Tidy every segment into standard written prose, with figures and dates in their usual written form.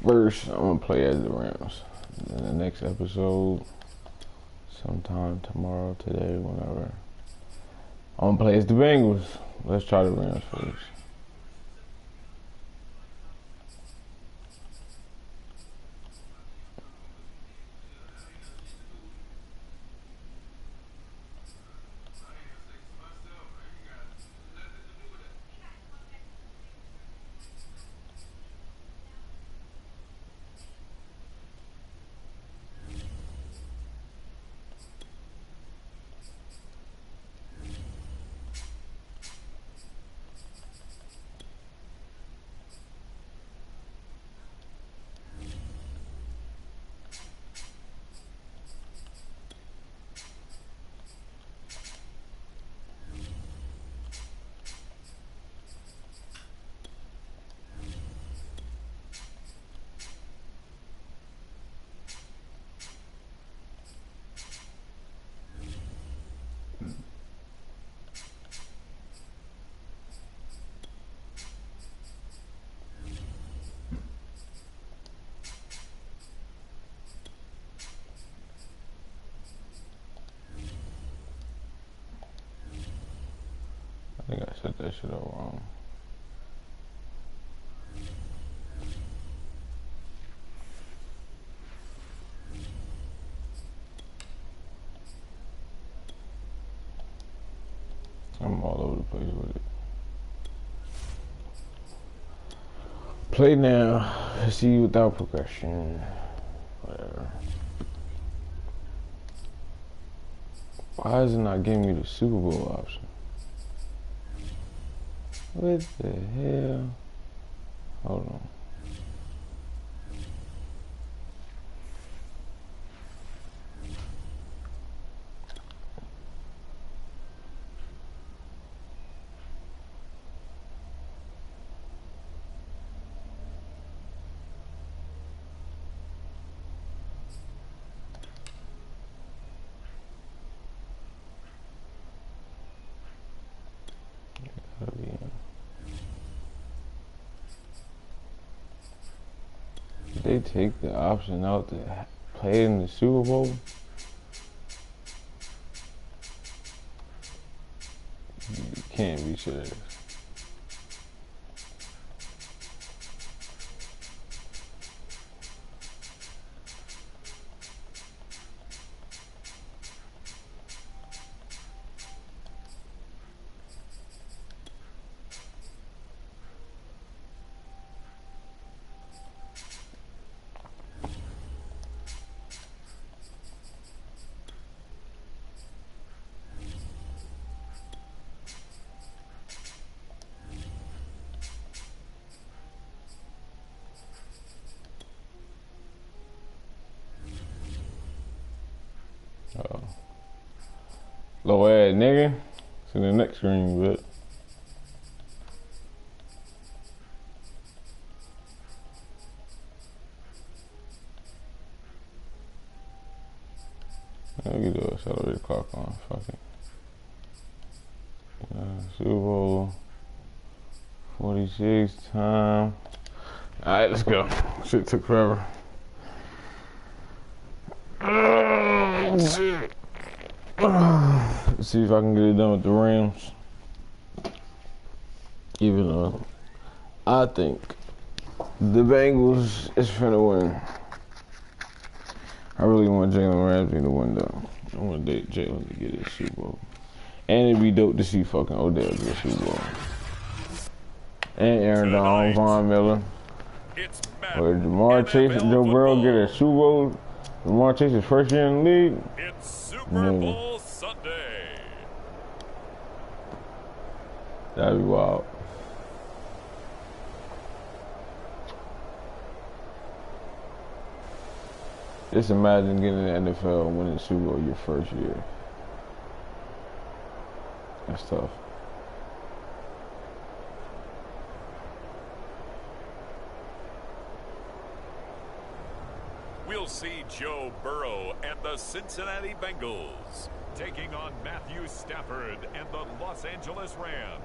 First, I'm gonna play as the Rams. In the next episode, sometime tomorrow, today, whenever, I'm gonna play as the Bengals. Let's try the Rams first. I think I set that shit up wrong. I'm all over the place with it. Play now. See without progression. Whatever. Why is it not giving me the Super Bowl option? What the hell? Hold on. Did they take the option out to play in the Super Bowl? You can't be serious. Low ass nigga. It's in the next screen, but we can do a accelerated clock on. Fuck it. Super Bowl 46 time. Alright, let's go. Shit took forever. Shit. Let's see if I can get it done with the Rams. Even though I think the Bengals is finna win. I really want Jalen Ramsey to win though. I want Jalen to get his Super Bowl. And it'd be dope to see fucking Odell get a Super Bowl. And Aaron Donald, Von Miller. Or Jamar Chase and Joe Burrow get a Super Bowl. Jamar Chase's first year in the league. It's Super Bowl Sunday. That'd be wild. Just imagine getting in the NFL and winning the Super Bowl your first year. That's tough. We'll see Joe Burrow and the Cincinnati Bengals taking on Matthew Stafford and the Los Angeles Rams.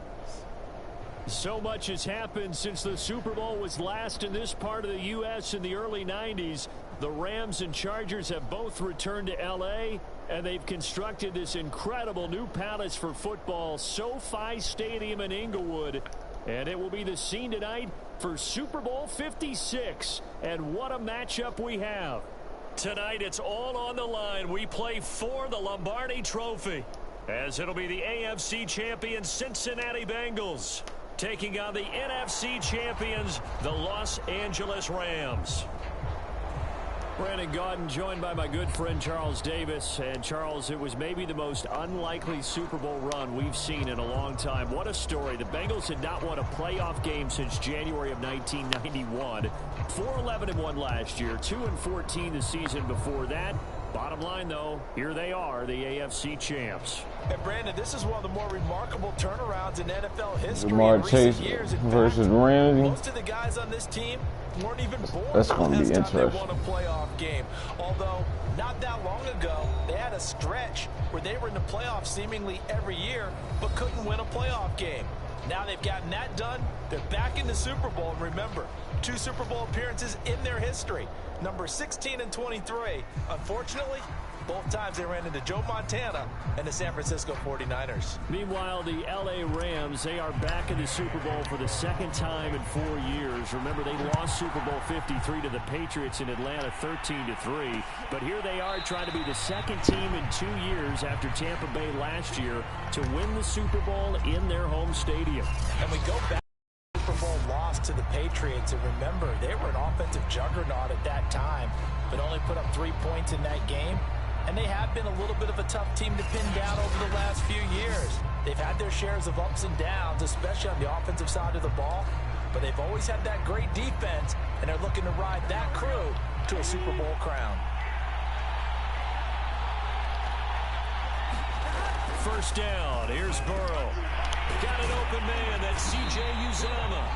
So much has happened since the Super Bowl was last in this part of the U.S. in the early 90s. The Rams and Chargers have both returned to L.A., and they've constructed this incredible new palace for football, SoFi Stadium in Inglewood. And it will be the scene tonight for Super Bowl 56. And what a matchup we have. Tonight it's all on the line. We play for the Lombardi Trophy, as it'll be the AFC champion Cincinnati Bengals taking on the NFC champions, the Los Angeles Rams. Brandon Gaudin joined by my good friend Charles Davis. And Charles, it was maybe the most unlikely Super Bowl run we've seen in a long time. What a story. The Bengals had not won a playoff game since January of 1991. 4-11-1 last year, 2-14 the season before that. Bottom line, though, here they are, the AFC champs. And Brandon, this is one of the more remarkable turnarounds in NFL history. Jamar Chase versus Ramsey. Most of the guys on this team weren't even born. That's going to be interesting. They won a playoff game. Although, not that long ago, they had a stretch where they were in the playoffs seemingly every year, but couldn't win a playoff game. Now they've gotten that done. They're back in the Super Bowl. And remember, 2 Super Bowl appearances in their history. Number 16 and 23. Unfortunately, both times they ran into Joe Montana and the San Francisco 49ers. Meanwhile, the L.A. Rams, they are back in the Super Bowl for the second time in 4 years. Remember, they lost Super Bowl 53 to the Patriots in Atlanta 13-3. But here they are trying to be the second team in 2 years after Tampa Bay last year to win the Super Bowl in their home stadium. And we go back. Super Bowl loss to the Patriots, and remember, they were an offensive juggernaut at that time, but only put up 3 points in that game. And they have been a little bit of a tough team to pin down over the last few years. They've had their shares of ups and downs, especially on the offensive side of the ball, but they've always had that great defense, and they're looking to ride that crew to a Super Bowl crown. First down, here's Burrow. Got an open man, that's C.J. Uzomah.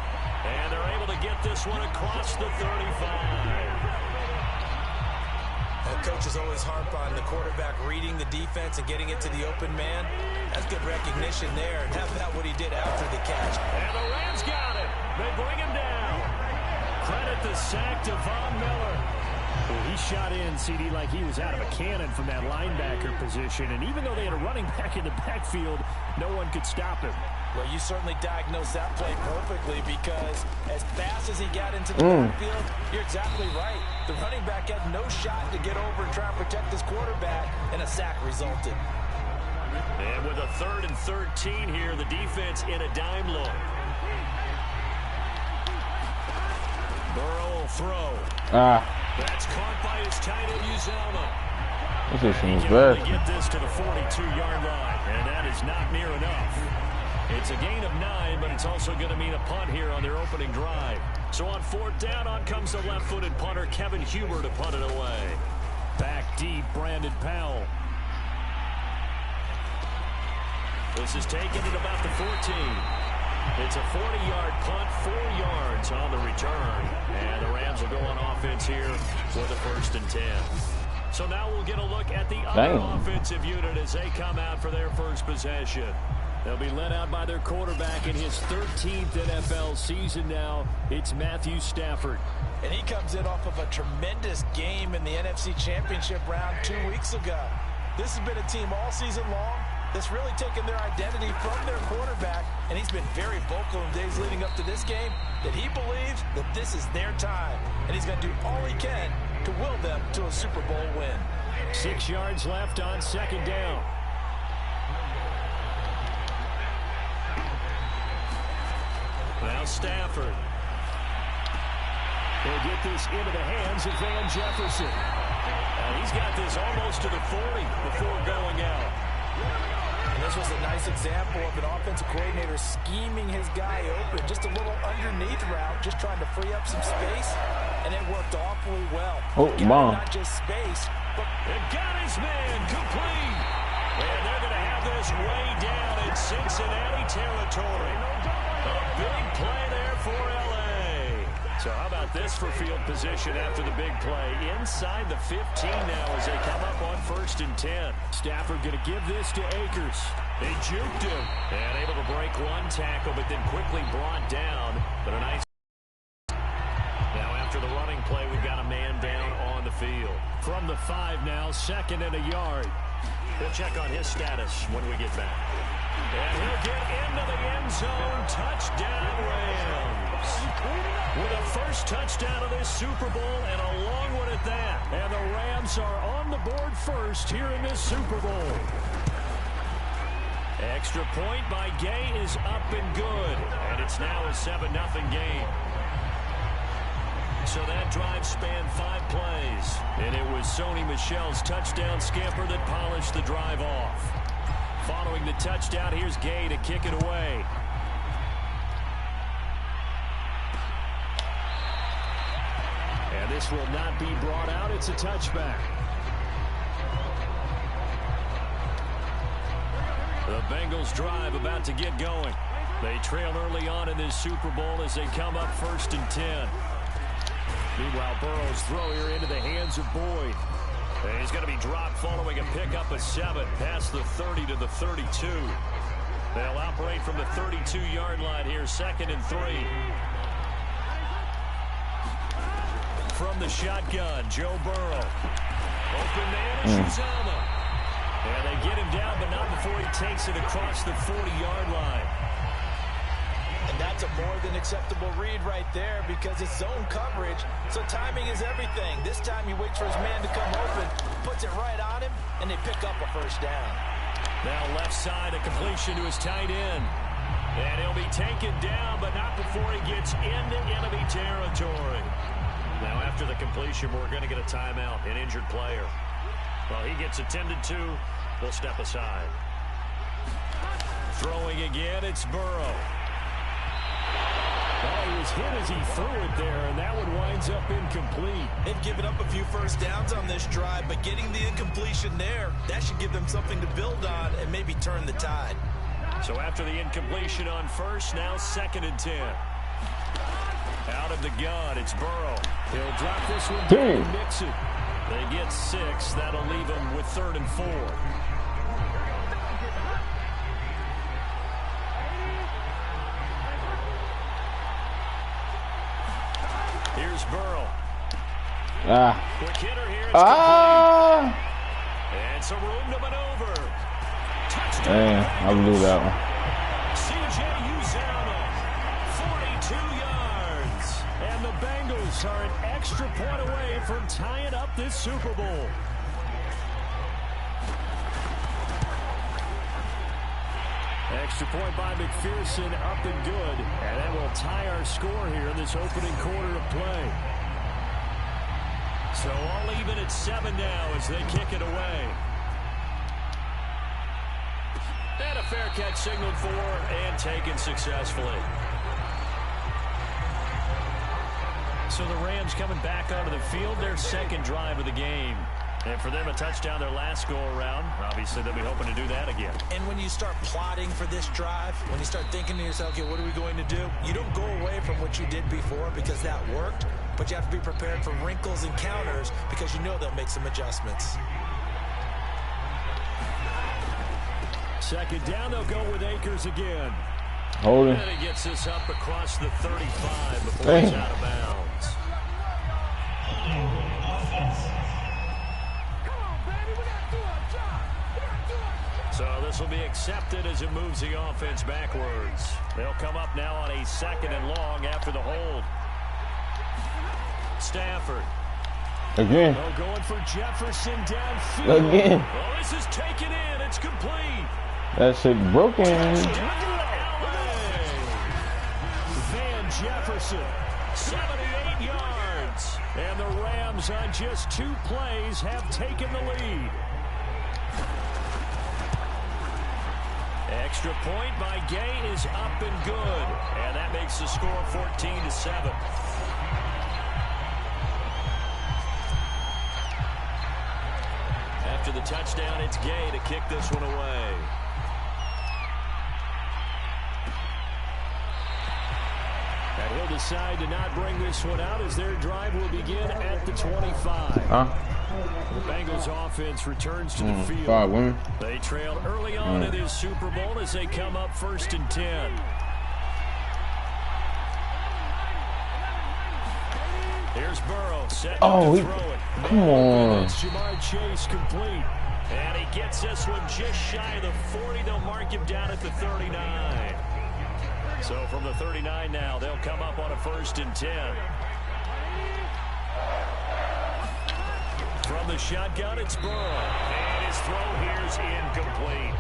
And they're able to get this one across the 35. Coaches always harp on the quarterback reading the defense and getting it to the open man. That's good recognition there. And how about what he did after the catch? And the Rams got it. They bring him down. Credit the sack to Von Miller. Well, he shot in, CD, like he was out of a cannon from that linebacker position. And even though they had a running back in the backfield, no one could stop him. Well, you certainly diagnosed that play perfectly, because as fast as he got into the backfield, you're exactly right. The running back had no shot to get over and try and protect his quarterback, and a sack resulted. And with a 3rd and 13 here, the defense in a dime look. Burrow will throw. That's caught by his tight end, Uzomah. This He is can bad. only get this to the 42-yard line, and that is not near enough. It's a gain of 9, but it's also going to mean a punt here on their opening drive. So on 4th down, on comes the left-footed punter, Kevin Huber, to punt it away. Back deep, Brandon Powell. This is taken at about the 14. It's a 40-yard punt, 4 yards on the return. And the Rams will go on offense here for the 1st and 10. So now we'll get a look at the other offensive unit as they come out for their first possession. They'll be led out by their quarterback in his 13th NFL season now. It's Matthew Stafford. And he comes in off of a tremendous game in the NFC Championship round 2 weeks ago. This has been a team all season long that's really taken their identity from their quarterback, and he's been very vocal in days leading up to this game that he believes that this is their time, and he's going to do all he can to will them to a Super Bowl win. 6 yards left on 2nd down. Now Stafford will get this into the hands of Van Jefferson. And he's got this almost to the 40 before going out. And this was a nice example of an offensive coordinator scheming his guy open. Just a little underneath route, just trying to free up some space. And it worked awfully well. Not just space, but it got his man complete. And they're going to have this way down in Cincinnati territory. A big play there for L.A. So how about this for field position after the big play? Inside the 15 now as they come up on 1st and 10. Stafford going to give this to Akers. They juked him. And able to break one tackle, but then quickly brought down. But a nice... Now after the running play, we've got a man down on the field. From the 5 now, 2nd and a yard. We'll check on his status when we get back. And he'll get into the end zone. Touchdown, Rams. With a first touchdown of this Super Bowl and a long one at that. And the Rams are on the board first here in this Super Bowl. Extra point by Gay is up and good. And it's now a 7-0 game. So that drive spanned 5 plays. And it was Sony Michel's touchdown scamper that polished the drive off. Following the touchdown, here's Gay to kick it away. And this will not be brought out. It's a touchback. The Bengals drive about to get going. They trail early on in this Super Bowl as they come up 1st and 10. Meanwhile, Burrow's throw here into the hands of Boyd. And he's going to be dropped following a pickup of 7 past the 30 to the 32. They'll operate from the 32-yard line here, 2nd and 3. From the shotgun, Joe Burrow. Open man, Shuzama. And they get him down, but not before he takes it across the 40-yard line. And that's a more than acceptable read right there because it's zone coverage, so timing is everything. This time he waits for his man to come open, puts it right on him, and they pick up a first down. Now left side, a completion to his tight end. And he'll be taken down, but not before he gets into enemy territory. Now after the completion, we're going to get a timeout, an injured player. Well, he gets attended to, we'll step aside. Throwing again, it's Burrow. Oh, he was hit as he threw it there, and that one winds up incomplete. They've given up a few first downs on this drive, but getting the incompletion there, that should give them something to build on and maybe turn the tide. So after the incompletion on 1st, now 2nd and 10. Out of the gun, it's Burrow. He'll drop this one down and mix it. They get 6. That'll leave them with 3rd and 4. Here's Burrow. Quick hitter here. And some room to maneuver. Touchdown. Man, I blew that one. C.J. Uzomah, 42 yards. And the Bengals are an extra point away from tying up this Super Bowl. Extra point by McPherson, up and good. And that will tie our score here in this opening quarter of play. So all even at 7 now as they kick it away. And a fair catch signaled for and taken successfully. So the Rams coming back onto the field, their 2nd drive of the game. And for them, a touchdown their last go-around. Obviously, they'll be hoping to do that again. And when you start plotting for this drive, when you start thinking to yourself, okay, what are we going to do? You don't go away from what you did before because that worked, but you have to be prepared for wrinkles and counters because you know they'll make some adjustments. 2nd down, they'll go with Akers again. Holding. And he gets this up across the 35 before he's out of bounds. So this will be accepted as it moves the offense backwards. They'll come up now on a 2nd and long after the hold. Stafford. Again. Oh, going for Jefferson downfield. Again. Oh, this is taken in. It's complete. That shit broken. Van Jefferson, 78 yards. And the Rams on just 2 plays have taken the lead. Extra point by Gay is up and good. And that makes the score 14-7. After the touchdown, it's Gay to kick this one away. And he'll decide to not bring this one out as their drive will begin at the 25. The Bengals offense returns to the field. 5 women. They trail early on in this Super Bowl as they come up 1st and 10. Here's Burrow set to throw it. Come on. It's Jamar Chase complete. And he gets this one just shy of the 40. They'll mark him down at the 39. So from the 39 now, they'll come up on a 1st and 10. From the shotgun, it's Burrow. And his throw here is incomplete.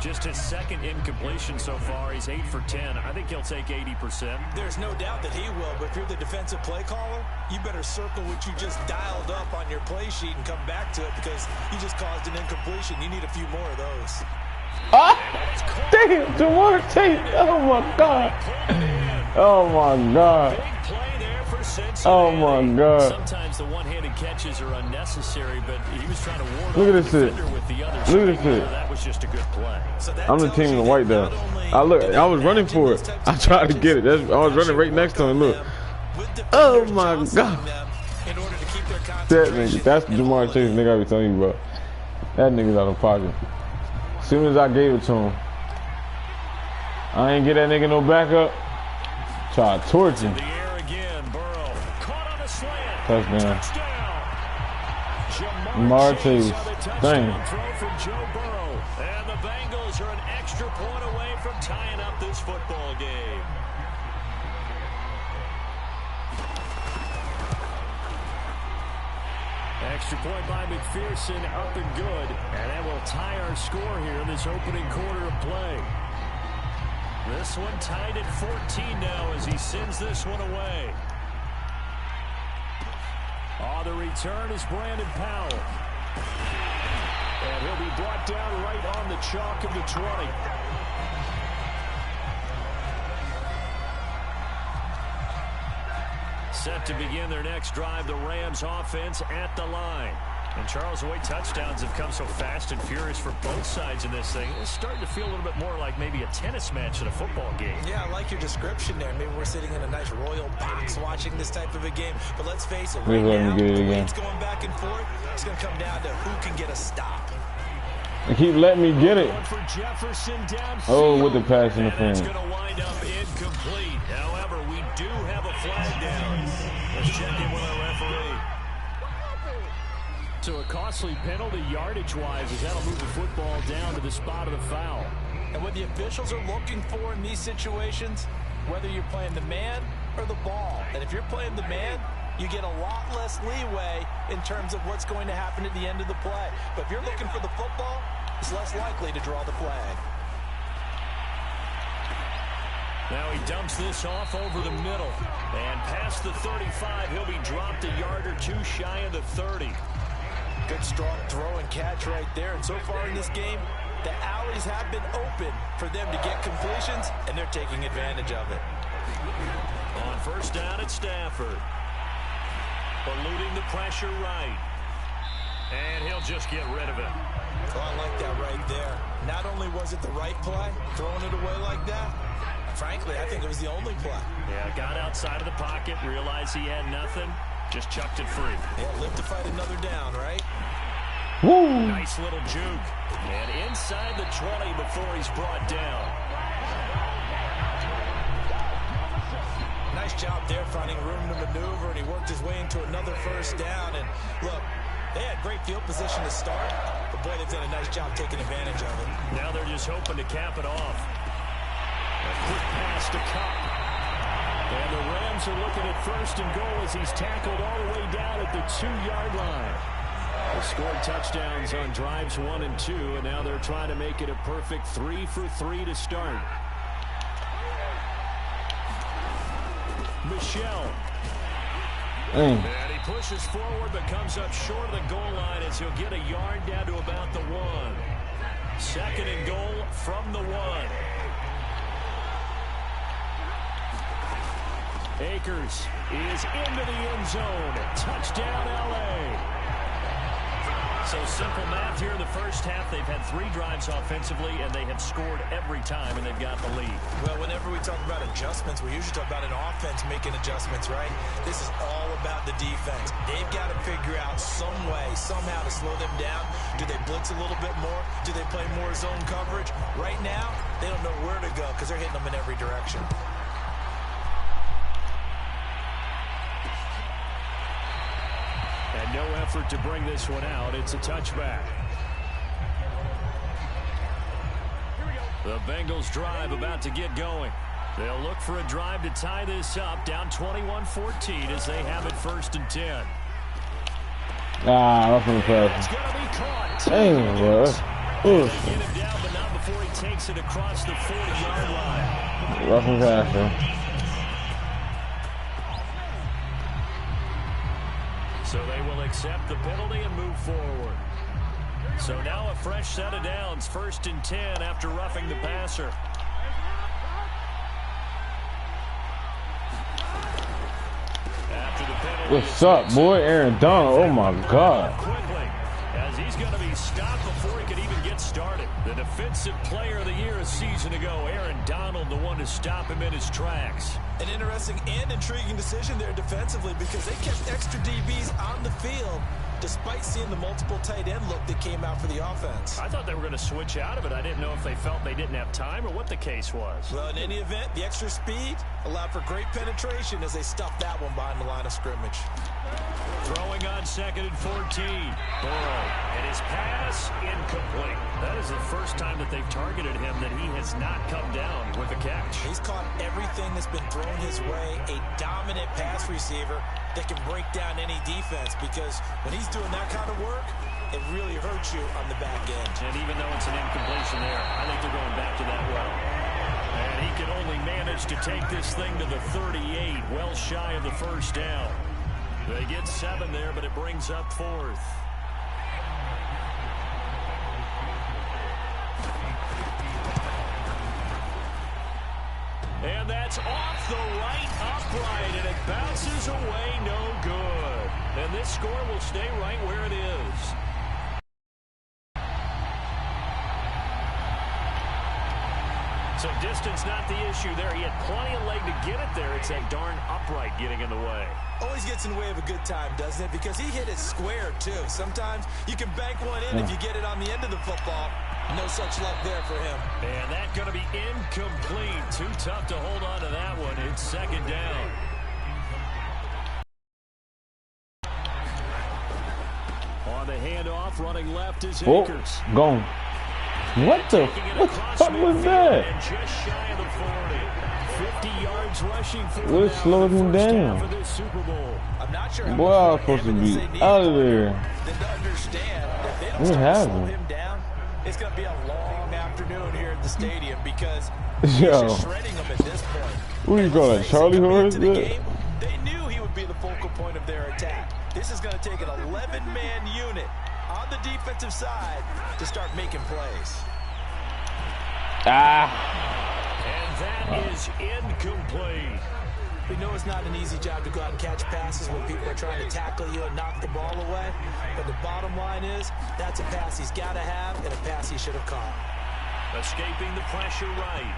Just his 2nd incompletion so far. He's 8 for 10. I think he'll take 80%. There's no doubt that he will, but if you're the defensive play caller, you better circle what you just dialed up on your play sheet and come back to it because you just caused an incompletion. You need a few more of those. Ah! Damn, Jamar Chase. Oh, my God. Oh, my God. Big play there for Cincinnati. Oh, my God. Sometimes the one-handed catches are unnecessary, but he was trying to ward Look off at this the shit. defender with the other Look at shoulder. this shit. That was just a good play. So that I'm the tells team in you the that white though. not only I look. do they I was running imagine for those it. types I of tried to catches, get it. I was running right next to him. Look. with Oh, defenders my jostling God. them in order to keep their That concentration. nigga. That's the Jamar Chase nigga I be telling you about. That nigga's out of pocket. As soon as I gave it to him, I ain't get that nigga no backup. Try to torch him. In the air again, Burrow caught on a slant. Touchdown. Jamar Chase. on the touchdown Dang. throw from Joe Burrow. And the Bengals are an extra point away from tying up this football game. Extra point by McPherson, up and good. And that will tie our score here in this opening quarter of play. This one tied at 14 now as he sends this one away. On the return is Brandon Powell. And he'll be brought down right on the chalk of the 20. Set to begin their next drive, the Rams offense at the line. And Charles, the way touchdowns have come so fast and furious for both sides in this thing, it's starting to feel a little bit more like maybe a tennis match in a football game. Yeah, I like your description there. Maybe we're sitting in a nice royal box watching this type of a game. But let's face it, right now, the way it's going back and forth, it's going to come down to who can get a stop. They keep letting me get it. For Jefferson downfield. Oh, with the pass interference. It's going to wind up incomplete. However, we do have a flag down. Let's check in with our referee. So a costly penalty yardage-wise as that'll move the football down to the spot of the foul. And what the officials are looking for in these situations, whether you're playing the man or the ball. And if you're playing the man, you get a lot less leeway in terms of what's going to happen at the end of the play. But if you're looking for the football, it's less likely to draw the flag. Now he dumps this off over the middle. And past the 35, he'll be dropped a yard or two shy of the 30. Good strong throw and catch right there. And so far in this game, the alleys have been open for them to get completions, and they're taking advantage of it. On first down at Stafford. Eluding the pressure right. And he'll just get rid of it. Oh, I like that right there. Not only was it the right play, throwing it away like that, frankly, I think it was the only play. Yeah, got outside of the pocket, realized he had nothing, just chucked it free. Yeah, live to fight another down, right? Woo! Nice little juke. And inside the 20 before he's brought down. Nice job there finding room to maneuver, and he worked his way into another first down. And look, they had great field position to start, but boy, they've done a nice job taking advantage of it. Now they're just hoping to cap it off. A quick pass to Cup. And the Rams are looking at first and goal as he's tackled all the way down at the 2-yard line. They scored touchdowns on drives 1 and 2, and now they're trying to make it a perfect 3 for 3 to start. Michelle. And he pushes forward but comes up short of the goal line as he'll get a yard down to about the 1. Second and goal from the 1. Akers is into the end zone. Touchdown, L.A. So simple math here in the first half. They've had 3 drives offensively, and they have scored every time, and they've got the lead. Well, whenever we talk about adjustments, we usually talk about an offense making adjustments, right? This is all about the defense. They've got to figure out some way, somehow to slow them down. Do they blitz a little bit more? Do they play more zone coverage? Right now, they don't know where to go because they're hitting them in every direction. And no effort to bring this one out. It's a touchback. The Bengals drive about to get going. They'll look for a drive to tie this up, down 21-14 as they have it 1st and 10. Rough and pass. It's going to be caught. Dang, bro. Get him down, but not before he takes it across the 40-yard line. Rough and passing. So they will accept the penalty and move forward. So now a fresh set of downs, 1st and 10 after roughing the passer. After the penalty, What's up, boy? Aaron Donald. Oh, my God. Quickly, as he's going to be stopped before he could even get started. The defensive player of the year a season ago, Aaron Donald, the one to stop him in his tracks. An interesting and intriguing decision there defensively because they kept extra DBs on the field despite seeing the multiple tight end look that came out for the offense. I thought they were going to switch out of it. I didn't know if they felt they didn't have time or what the case was. Well, in any event, the extra speed allowed for great penetration as they stuffed that one behind the line of scrimmage. Throwing on 2nd and 14. Burrow, and his pass incomplete. That is the first time that they've targeted him that he has not come down with a catch. He's caught everything that's been thrown his way. A dominant pass receiver that can break down any defense because when he's doing that kind of work, it really hurts you on the back end. And even though it's an incompletion there, I think they're going back to that well. And he can only manage to take this thing to the 38, well shy of the 1st down. They get 7 there, but it brings up 4th. And that's off the right upright, and it bounces away no good. And this score will stay right where it is. So distance not the issue there. He had plenty of leg to get it there. It's that darn upright getting in the way. Always gets in the way of a good time, doesn't it? Because he hit it square, too. Sometimes you can bank one in if you get it on the end of the football. No such luck there for him. And that's going to be incomplete. Too tough to hold on to that one. It's 2nd down. On the handoff, running left is Akers. Gone. What the fuck was that? And just shy of the 40. 50 yards rushing for What slowed him down? for this Super Bowl. I'm not sure how Boy, I was supposed to be out of there. Then to understand that they don't What start to slow happened? him down, it's going to be a long afternoon here at the stadium because he's Yo. just shredding them at this point. What do you call that? Charlie horse? They knew he would be the focal point of their attack. This is going to take an 11-man unit on the defensive side to start making plays. Ah. And that is incomplete. We know it's not an easy job to go out and catch passes when people are trying to tackle you and knock the ball away. But the bottom line is, that's a pass he's got to have and a pass he should have caught. Escaping the pressure right.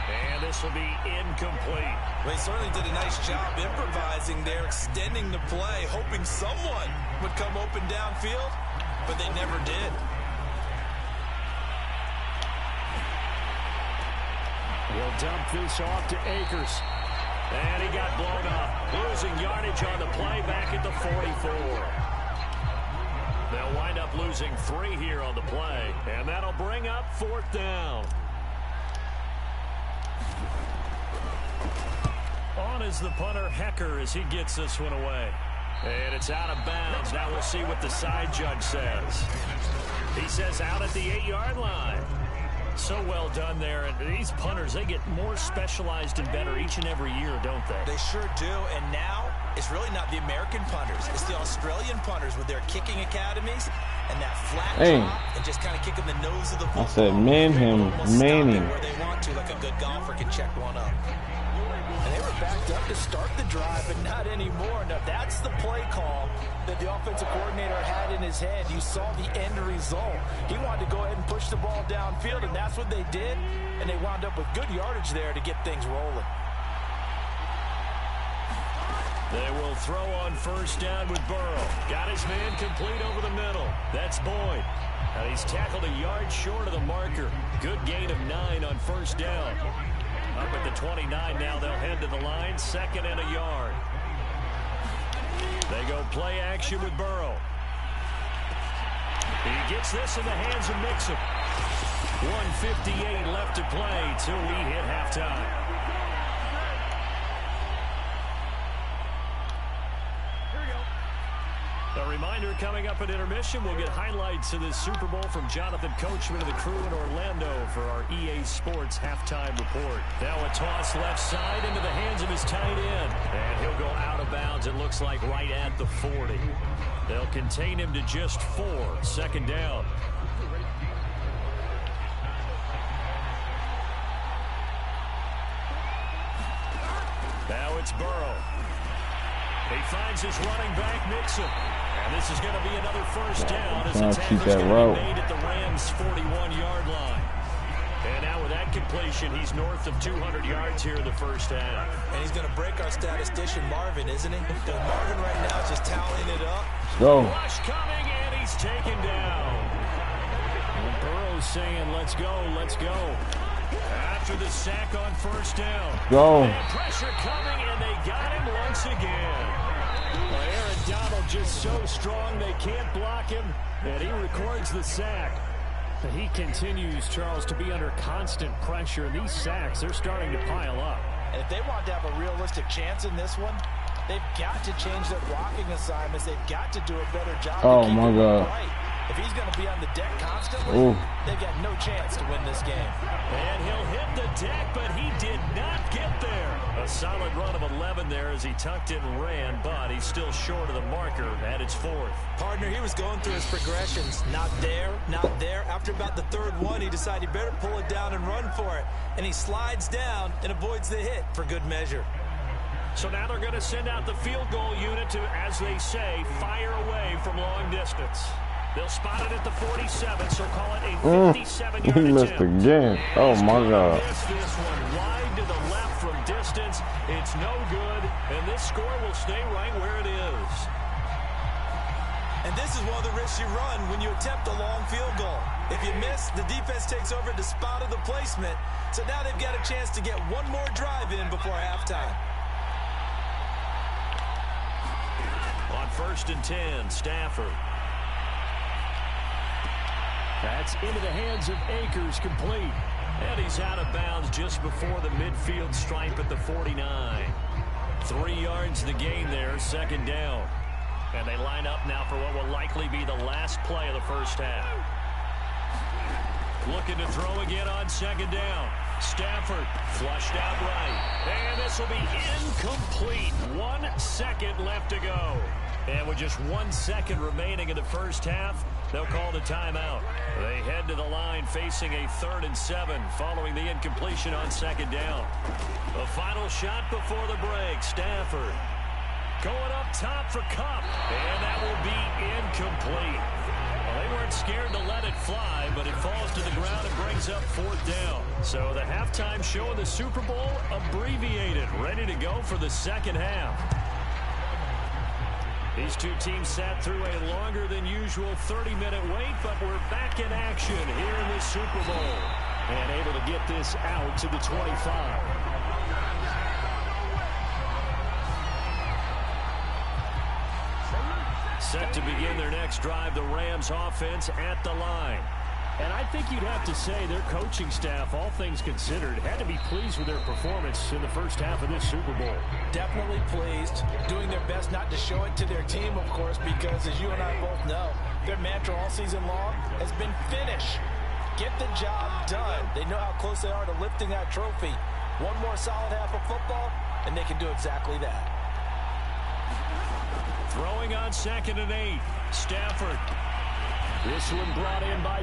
And this will be incomplete. Well, he certainly did a nice job improvising there, extending the play, hoping someone would come open downfield, but they never did. He'll dump this off to Akers. And he got blown up. Losing yardage on the play back at the 44. They'll wind up losing 3 here on the play. And that'll bring up 4th down. On is the punter, Hecker, as he gets this one away. And it's out of bounds. Now we'll see what the side judge says. He says out at the 8-yard line. So well done there. And these punters, they get more specialized and better each and every year, don't they? They sure do. And now it's really not the American punters. It's the Australian punters with their kicking academies and that flat drop and just kind of kicking the nose of the football. I said, man him, man him. Where they want to, like a good golfer can check one up. And they were back hyped up to start the drive, but not anymore. Now, that's the play call that the offensive coordinator had in his head. You saw the end result. He wanted to go ahead and push the ball downfield, and that's what they did, and they wound up with good yardage there to get things rolling. They will throw on first down with Burrow. Got his man complete over the middle. That's Boyd. And he's tackled a yard short of the marker. Good gain of 9 on first down. Up at the 29 now, they'll head to the line. 2nd and a yard. They go play action with Burrow. He gets this in the hands of Mixon. 1:58 left to play till we hit halftime. A reminder, coming up at intermission, we'll get highlights of this Super Bowl from Jonathan Coachman and the crew in Orlando for our EA Sports halftime report. Now a toss left side into the hands of his tight end. And he'll go out of bounds, it looks like, right at the 40. They'll contain him to just 4. 2nd down. Now it's Burrow. He finds his running back, Mixon. And this is going to be another first down as the tackle's going to be made at the Rams' 41-yard line. And now with that completion, he's north of 200 yards here in the first half. And he's going to break our statistician, Marvin, isn't he? Marvin right now is just tallying it up. Let's go. Rush coming, and he's taken down. And Burrow's saying, let's go, let's go. After the sack on first down. Go. And pressure coming, and they got him once again. Well, Aaron Donald just so strong they can't block him, and he records the sack. He continues, Charles, to be under constant pressure, and these sacks, they're starting to pile up. And if they want to have a realistic chance in this one, they've got to change their blocking assignments. They've got to do a better job. Oh, my God. Right. If he's going to be on the deck constantly, they've got no chance to win this game. And he'll hit the deck, but he did not get there. A solid run of 11 there as he tucked it and ran, but he's still short of the marker at its 4th. Partner, he was going through his progressions. Not there, not there. After about the 3rd one, he decided he better pull it down and run for it. And he slides down and avoids the hit for good measure. So now they're going to send out the field goal unit to, as they say, fire away from long distance. They'll spot it at the 47, so call it a 57-yard attempt. He missed again. Oh, my God. This one wide to the left from distance. It's no good, and this score will stay right where it is. And this is one of the risks you run when you attempt a long field goal. If you miss, the defense takes over the spot of the placement. So now they've got a chance to get one more drive in before halftime. On 1st and 10, Stafford. That's into the hands of Akers, complete. And he's out of bounds just before the midfield stripe at the 49. 3 yards the gain there, 2nd down. And they line up now for what will likely be the last play of the first half. Looking to throw again on 2nd down. Stafford flushed out right. And this will be incomplete. 1 second left to go. And with just 1 second remaining in the first half, they'll call the timeout. They head to the line facing a 3rd and 7 following the incompletion on 2nd down. The final shot before the break. Stafford going up top for Kupp. And that will be incomplete. Well, they weren't scared to let it fly, but it falls to the ground and brings up 4th down. So the halftime show of the Super Bowl abbreviated, ready to go for the second half. These two teams sat through a longer than usual 30-minute wait, but we're back in action here in this Super Bowl. And able to get this out to the 25. Set to begin their next drive, the Rams offense at the line. And I think you'd have to say their coaching staff, all things considered, had to be pleased with their performance in the first half of this Super Bowl. Definitely pleased, doing their best not to show it to their team, of course, because as you and I both know, their mantra all season long has been finish. Get the job done. They know how close they are to lifting that trophy. One more solid half of football, and they can do exactly that. Throwing on 2nd and 8. Stafford. This one brought in by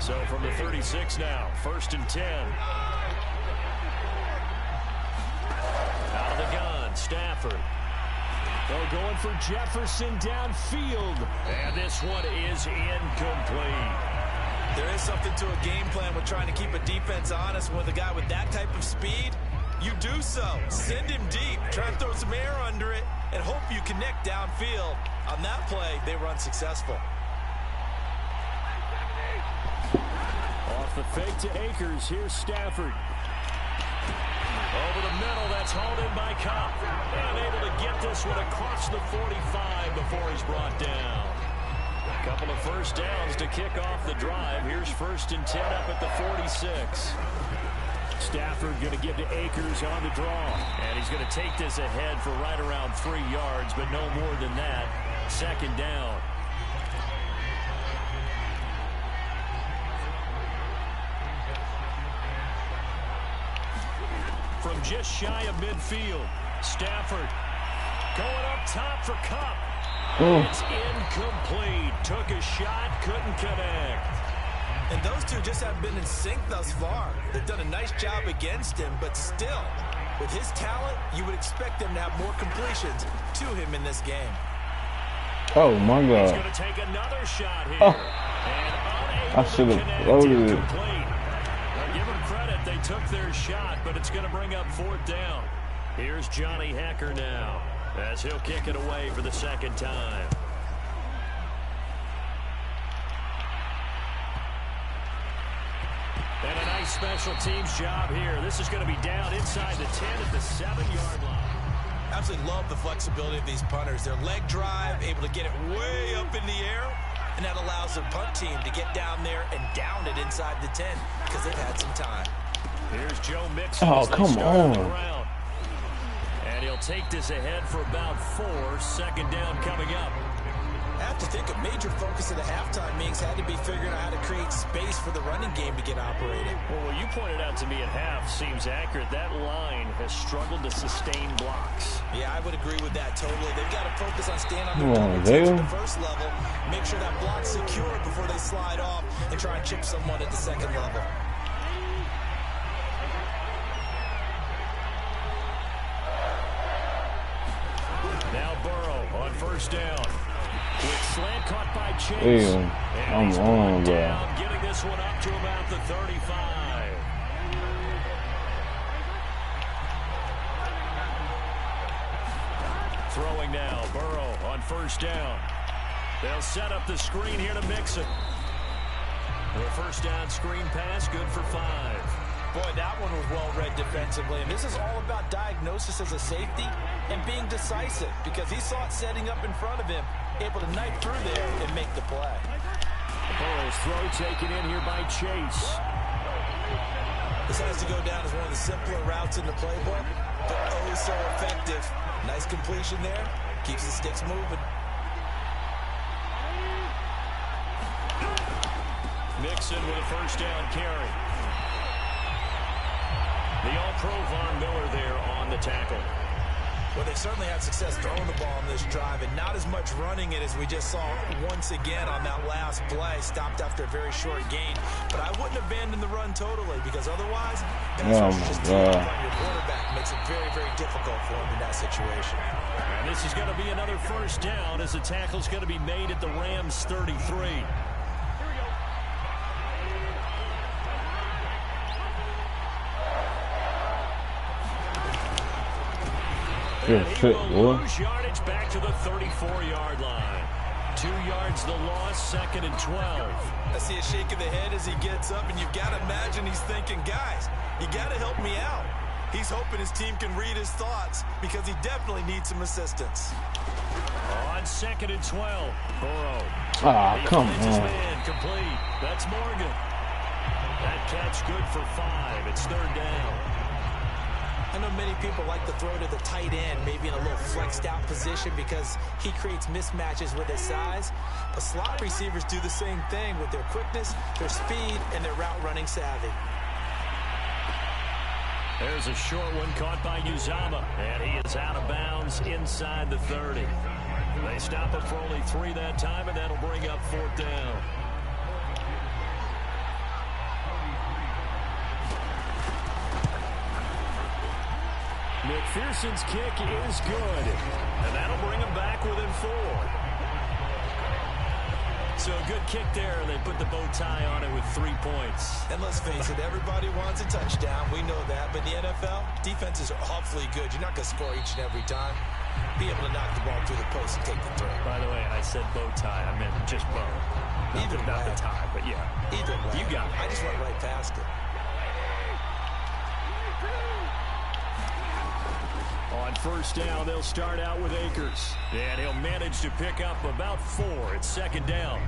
So from the 36 now, 1st and 10. Out of the gun, Stafford. They're going for Jefferson downfield. And this one is incomplete. There is something to a game plan with trying to keep a defense honest. With a guy with that type of speed, you do so. Send him deep, try and throw some air under it, and hope you connect downfield. On that play, they were unsuccessful. Off the fake to Akers, here's Stafford. Over the middle, that's hauled in by Cobb. Unable to get this one across the 45 before he's brought down. A couple of first downs to kick off the drive. Here's 1st and 10 up at the 46. Stafford going to give to Akers on the draw. And he's going to take this ahead for right around 3 yards, but no more than that. 2nd down. From just shy of midfield, Stafford going up top for Kupp. It's incomplete. Took a shot, couldn't connect. And those two just haven't been in sync thus far. They've done a nice job against him, but still, with his talent, you would expect them to have more completions to him in this game. Oh my God. He's going to take another shot here. And I should have loaded it. Now give them credit, they took their shot, but it's going to bring up 4th down. Here's Johnny Hecker now, as he'll kick it away for the 2nd time. And a nice special teams job here. This is going to be down inside the 10 at the 7-yard line. Absolutely love the flexibility of these punters. Their leg drive, able to get it way up in the air, and that allows the punt team to get down there and down it inside the 10 because they've had some time. Here's Joe Mixon. Oh, come on. And he'll take this ahead for about 4. 2nd down coming up. I have to think a major focus of the halftime meetings had to be figuring out how to create space for the running game to get operating. Well, what you pointed out to me at half seems accurate. That line has struggled to sustain blocks. Yeah, I would agree with that totally. They've got to focus on staying on the first level, make sure that block's secure before they slide off and try and chip someone at the 2nd level. Now Burrow on 1st down. Quick slant caught by Chase. Damn, I'm on, bro. Getting this one up to about the 35. Throwing now, Burrow on 1st down. They'll set up the screen here to Mixon. The 1st down screen pass, good for 5. Boy, that one was well read defensively, and this is all about diagnosis as a safety and being decisive because he saw it setting up in front of him, able to knife through there and make the play. Burrow's throw taken in here by Chase. This has to go down as one of the simpler routes in the playbook, but oh so effective. Nice completion there, keeps the sticks moving. Mixon with a 1st down carry. The All-Pro Von Miller there on the tackle. Well, they certainly had success throwing the ball in this drive and not as much running it as we just saw once again on that last play. Stopped after a very short gain. But I wouldn't abandon the run totally because otherwise, just teeing up on your quarterback makes it very, very difficult for him in that situation. And this is going to be another 1st down as the tackle's going to be made at the Rams 33. And he will lose yardage back to the 34-yard line. 2 yards the loss, 2nd and 12. I see a shake of the head as he gets up, and you've got to imagine he's thinking, guys, you got to help me out. He's hoping his team can read his thoughts because he definitely needs some assistance. On 2nd and 12, Burrow. Ah, come his on. man complete. That's Morgan. That catch good for 5. It's 3rd down. I know many people like to throw to the tight end, maybe in a little flexed out position because he creates mismatches with his size. But slot receivers do the same thing with their quickness, their speed, and their route running savvy. There's a short one caught by Uzama, and he is out of bounds inside the 30. They stop it for only 3 that time, and that'll bring up 4th down. McPherson's kick is good. And that'll bring him back within 4. So a good kick there. They put the bow tie on it with 3 points. And let's face it, everybody wants a touchdown. We know that. But in the NFL, defenses are awfully good. You're not going to score each and every time. Be able to knock the ball through the post and take the throw. By the way, I said bow tie. I meant just bow. Not the tie, but yeah. Either way. You got it. I just went right past it. On first down, they'll start out with Akers. And he'll manage to pick up about 4. It's second down.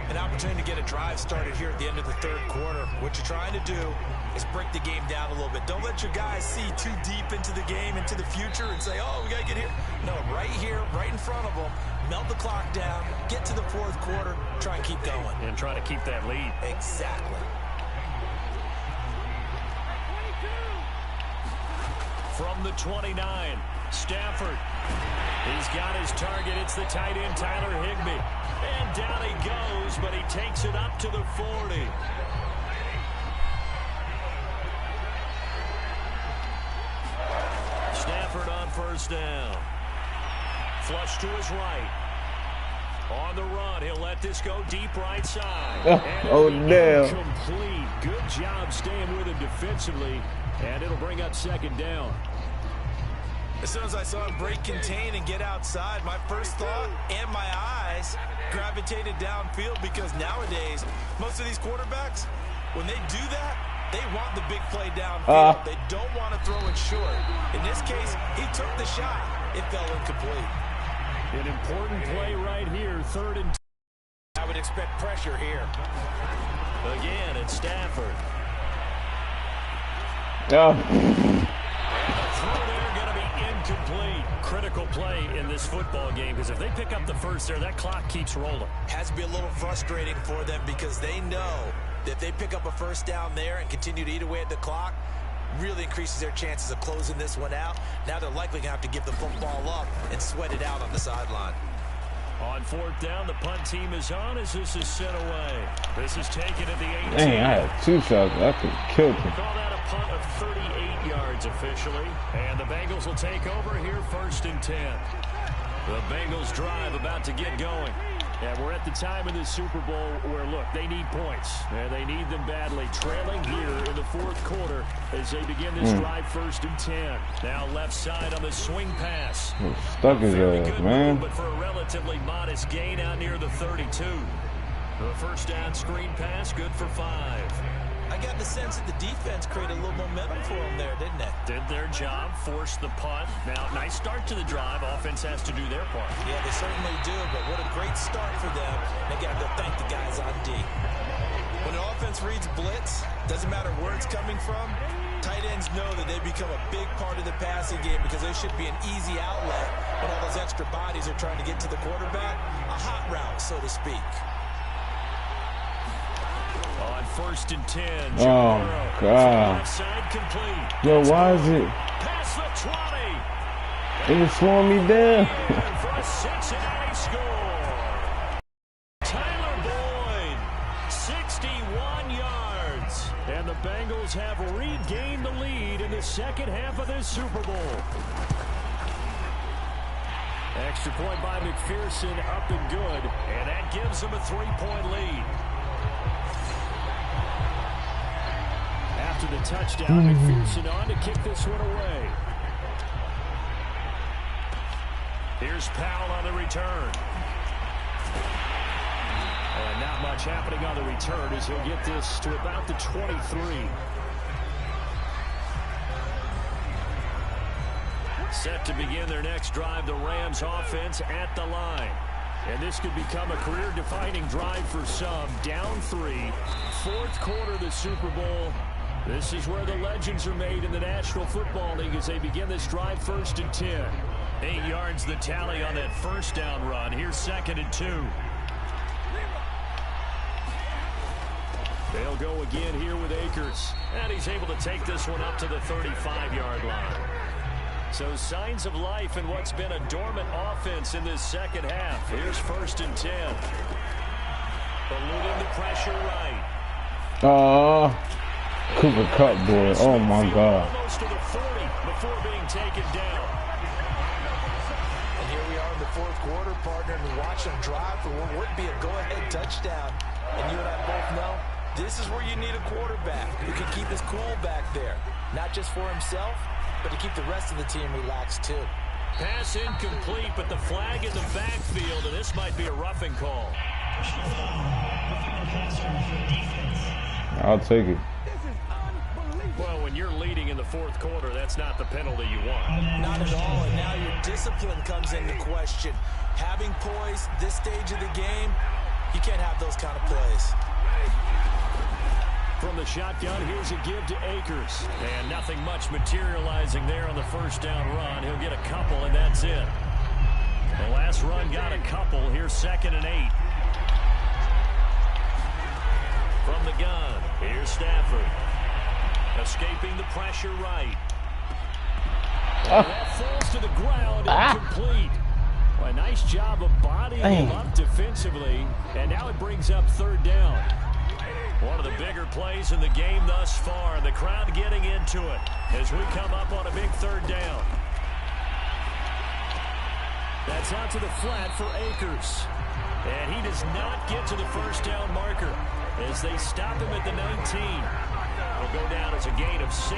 An opportunity to get a drive started here at the end of the third quarter. What you're trying to do is break the game down a little bit. Don't let your guys see too deep into the game, into the future, and say, oh, we got to get here. No, right here, right in front of them, melt the clock down, get to the fourth quarter, try and keep going. And try to keep that lead. Exactly. From the 29, Stafford. He's got his target. It's the tight end, Tyler Higbee. And down he goes, but he takes it up to the 40. Stafford on first down. Flush to his right. On the run, he'll let this go deep right side. Oh, damn. Complete. Good job staying with him defensively. And it'll bring up second down. As soon as I saw him break contain and get outside, my first thought and my eyes gravitated downfield, because nowadays, most of these quarterbacks, when they do that, they want the big play downfield. They don't want to throw it short. In this case, he took the shot. It fell incomplete. An important play right here, 3rd and 2. I would expect pressure here. Again, it's Stafford. Oh. Throw there going to be incomplete. Critical play in this football game, because if they pick up the first there, that clock keeps rolling. Has to be a little frustrating for them, because they know that if they pick up a first down there and continue to eat away at the clock, really increases their chances of closing this one out. Now they're likely going to have to give the football up and sweat it out on the sideline. On 4th down, the punt team is on as this is sent away. This is taken at the 18. Dang, I had 2 shots. I could have killed him. Call that a punt of 38 yards officially. And the Bengals will take over here, 1st and 10. The Bengals drive about to get going. And we're at the time in the Super Bowl where, look, they need points. And they need them badly. Trailing here in the 4th quarter as they begin this drive, 1st and 10. Now left side on the swing pass. Stuck his ass, man. But for a relatively modest gain out near the 32. The first down screen pass, good for 5. I got the sense that the defense created a little momentum for them there, didn't it? Did their job, forced the punt. Now, nice start to the drive. Offense has to do their part. Yeah, they certainly do, but what a great start for them. They got to go thank the guys on D. When an offense reads blitz, doesn't matter where it's coming from, tight ends know that they become a big part of the passing game, because they should be an easy outlet when all those extra bodies are trying to get to the quarterback. A hot route, so to speak. On 1st and 10. Oh, God. Side complete. Yo, why is it? Past the 20. It was slowing me down. And for a Cincinnati score. Tyler Boyd, 61 yards. And the Bengals have regained the lead in the second half of this Super Bowl. Extra point by McPherson, up and good. And that gives them a 3-point lead. After the touchdown, McPherson on to kick this one away. Here's Powell on the return. And not much happening on the return as he'll get this to about the 23. Set to begin their next drive, the Rams offense at the line. And this could become a career-defining drive for some. Down 3, 4th quarter of the Super Bowl. This is where the legends are made in the National Football League as they begin this drive, 1st and 10. 8 yards the tally on that first down run. Here's 2nd and 2. They'll go again here with Akers. And he's able to take this one up to the 35-yard line. So signs of life in what's been a dormant offense in this second half. Here's 1st and 10. Eluding the pressure right. Cooper Cup, boy. Oh my God. Almost to the 40 before being taken down. And here we are in the fourth quarter, partner, and watch them drive for what would be a go-ahead touchdown. And you and I both know this is where you need a quarterback who can keep his cool back there. Not just for himself, but to keep the rest of the team relaxed too. Pass incomplete, but the flag in the backfield, and this might be a roughing call. I'll take it. Well, when you're leading in the fourth quarter, that's not the penalty you want. Not at all, and now your discipline comes into question. Having poise this stage of the game, you can't have those kind of plays. From the shotgun, here's a give to Akers. And nothing much materializing there on the first down run. He'll get a couple, and that's it. The last run got a couple. Here's 2nd and 8. From the gun, here's Stafford. Escaping the pressure right. That falls to the ground, incomplete. Well, a nice job of bodying him up defensively. And now it brings up 3rd down. One of the bigger plays in the game thus far. The crowd getting into it as we come up on a big 3rd down. That's out to the flat for Akers. And he does not get to the first down marker as they stop him at the 19. It'll go down as a gain of 6,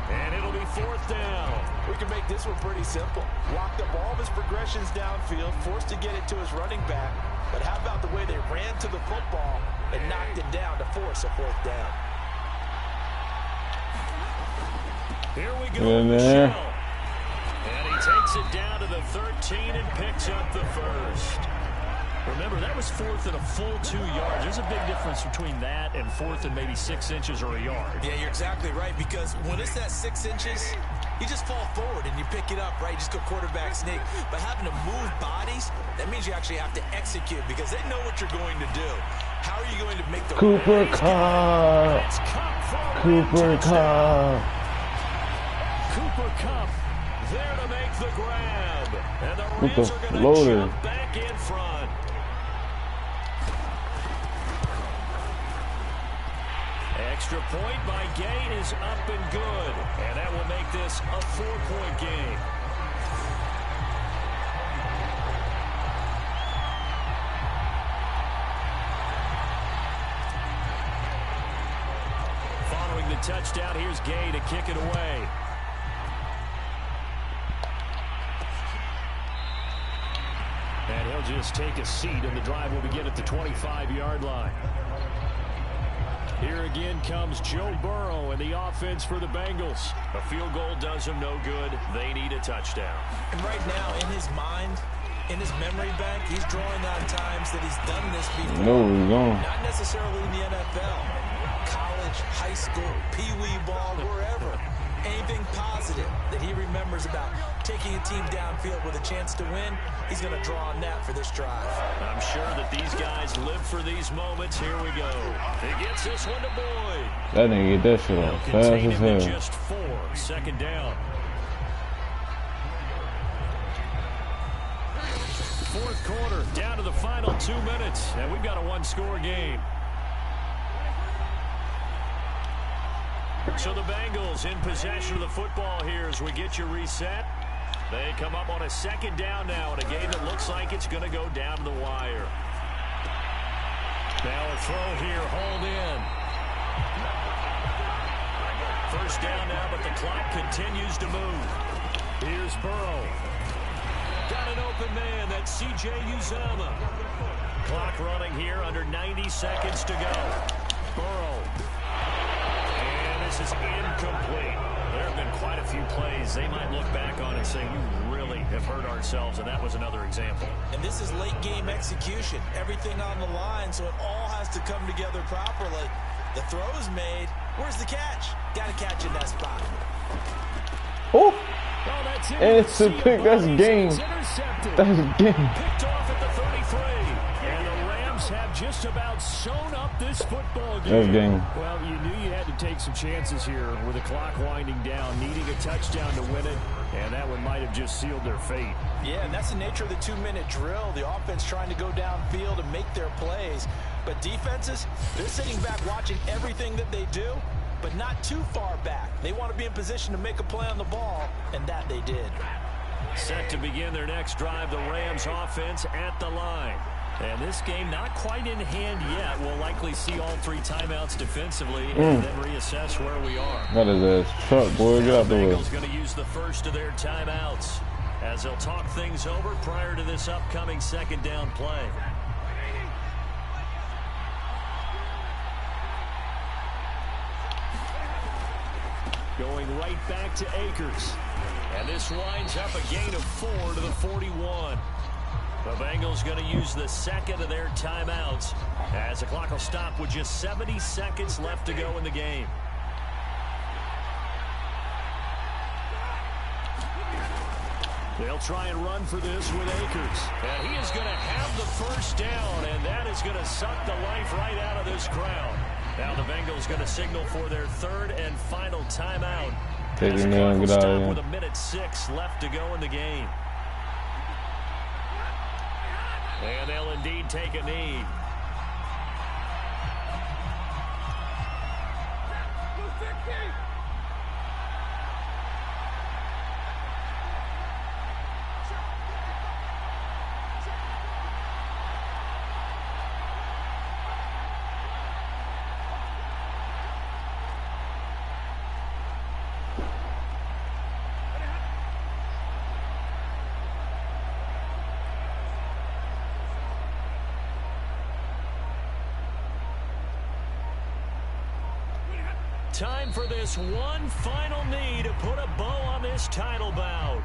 and it'll be 4th down. We can make this one pretty simple. Locked up all of his progressions downfield, forced to get it to his running back. But how about the way they ran to the football and knocked it down to force a 4th down? Here we go, Michelle. And he takes it down to the 13 and picks up the first. Remember, that was 4th and a full 2 yards. There's a big difference between that and 4th and maybe 6 inches or a yard. Yeah, you're exactly right, because when it's that 6 inches, you just fall forward and you pick it up, right? You just go quarterback sneak. But having to move bodies, that means you actually have to execute because they know what you're going to do. How are you going to make the Cooper Cup. Cooper Cup. Cooper Cup there to make the grab. And the Rams are going to jump back in front. Extra point by Gain is up and good. And that will make this a 4-point game. Following the touchdown, here's Gay to kick it away. And he'll just take a seat, and the drive will begin at the 25-yard line. Here again comes Joe Burrow and the offense for the Bengals. A field goal does them no good. They need a touchdown. And right now, in his mind, in his memory bank, he's drawing on times that he's done this before. No. Not necessarily in the NFL. College, high school, pee-wee ball, wherever. Anything positive that he remembers about taking a team downfield with a chance to win, he's going to draw on that for this drive. I'm sure that these guys live for these moments. Here we go. He gets this one to Boyd. That nigga get that shit off fast as hell. Just 4, 2nd down. 4th quarter, down to the final 2 minutes, and we've got a 1-score game. So the Bengals in possession of the football here as we get you reset. They come up on a 2nd down now in a game that looks like it's going to go down to the wire. Now a throw here, hold in. First down now, but the clock continues to move. Here's Burrow. Got an open man, that's C.J. Uzomah. Clock running here, under 90 seconds to go. Burrow. This is incomplete. There have been quite a few plays they might look back on and say, we really have hurt ourselves, and that was another example. And this is late game execution. Everything on the line, so it all has to come together properly. The throw's made. Where's the catch? Got to catch in that spot. Oh, that's it. and it's a pick. That's game. That's game. Picked off at the 33. And the Rams have just about sewn up this football game. That's game. Well, you knew you had to take some chances here with the clock winding down, needing a touchdown to win it, and that one might have just sealed their fate. Yeah, and that's the nature of the 2-minute drill. The offense trying to go downfield and make their plays. But defenses, they're sitting back watching everything that they do but not too far back. They want to be in position to make a play on the ball, and that they did. Set to begin their next drive, the Rams offense at the line. And this game not quite in hand yet. We'll likely see all 3 timeouts defensively and then reassess where we are. That is a truck, boy. Get out the way. The Bengals going to use the first of their timeouts as they'll talk things over prior to this upcoming second down play. Going right back to Akers. And this winds up a gain of 4 to the 41. The Bengals going to use the second of their timeouts as the clock will stop with just 70 seconds left to go in the game. They'll try and run for this with Akers. And he is going to have the first down, and that is going to suck the life right out of this crowd. Now the Bengals going to signal for their 3rd and final timeout. Take him down, get out of here. With 1:06 left to go in the game. And they'll indeed take a knee. Time for this one final knee to put a bow on this title bout.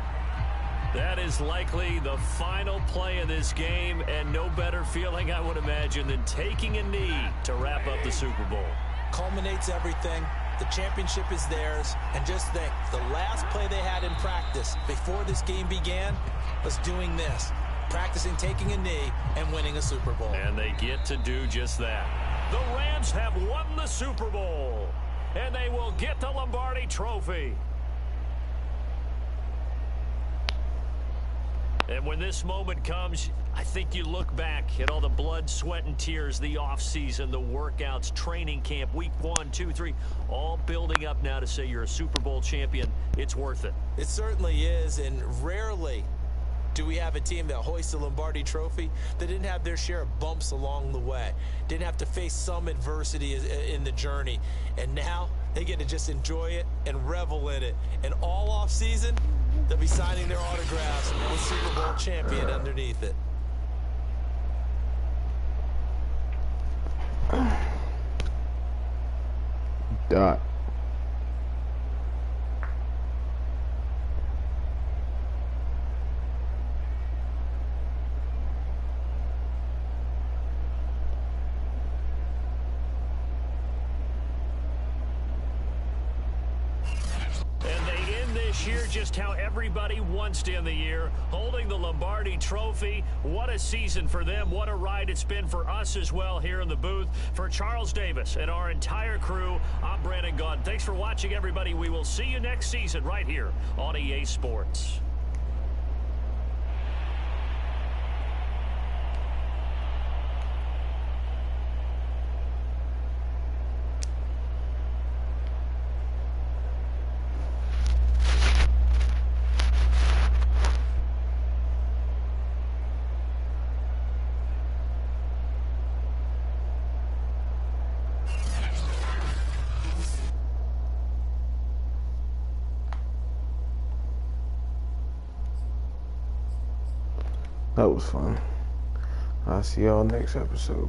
That is likely the final play of this game, and no better feeling, I would imagine, than taking a knee to wrap up the Super Bowl. Culminates everything. The championship is theirs. And just think, the last play they had in practice before this game began was doing this. Practicing taking a knee and winning a Super Bowl. And they get to do just that. The Rams have won the Super Bowl. And they will get the Lombardi Trophy. And when this moment comes, I think you look back at all the blood, sweat, and tears, the offseason, the workouts, training camp, week 1, 2, 3, all building up now to say you're a Super Bowl champion. It's worth it. It certainly is, and rarely do we have a team that hoists the Lombardi Trophy that didn't have their share of bumps along the way, didn't have to face some adversity in the journey, and now they get to just enjoy it and revel in it. And all off season, they'll be signing their autographs with Super Bowl champion underneath it. Dot. Year just how everybody wants to end the year, holding the Lombardi Trophy. What a season for them. What a ride it's been for us as well here in the booth. For Charles Davis and our entire crew, I'm Brandon Gaudin. Thanks for watching, everybody. We will see you next season right here on EA Sports. That was fun. I'll see y'all next episode.